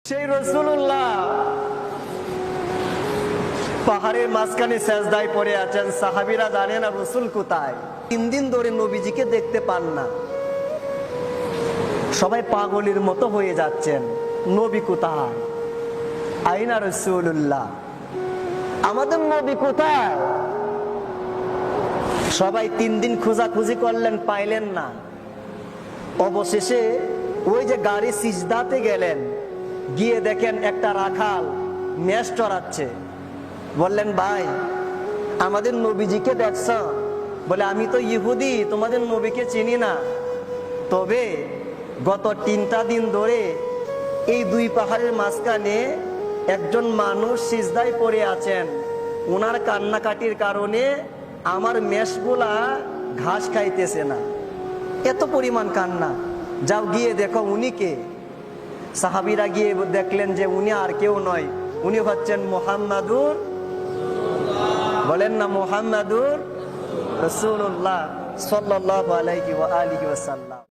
সেই রাসূলুল্লাহ পাহাড়ের মাঝখানে সেজদায় পড়ে আছেন। সাহাবীরা জানেন না রাসূল কোথায়। 3 দিন ধরে নবীজিকে দেখতে পান না। সবাই পাগলের মতো হয়ে যাচ্ছেন, নবী কোথায়, আইনা রাসূলুল্লাহ, আমাদের নবী কোথায়। সবাই 3 দিন খোঁজাখুঁজি করলেন, পাইলেন না। অবশেষে ওই যে গাড়ি সিজদাতে গেলেন, গিয়ে দেখেন একটা রাখাল মেষ চড়াচ্ছে। বললেন, ভাই আমাদের নবীজিকে দেখছ? বলে, আমি তো ইহুদি, তোমাদের নবীকে চিনি না। তবে গত 3টা দিন ধরে এই 2 পাহাড়ের মাঝখানে একজন মানুষ সিজদায় পড়ে আছেন। ওনার কান্নাকাটির কারণে আমার মেষগুলা ঘাস খাইতেছে না, এত পরিমাণ কান্না। যাও গিয়ে দেখো উনি কে। সাহাবীরা গিয়ে দেখলেন যে উনি আর কেউ নয়, উনি হচ্ছেন মুহাম্মাদুর, বলেন না মুহাম্মাদুর রাসূলুল্লাহ সাল্লাল্লাহু আলাইহি ওয়া আলিহি ওয়াসাল্লাম।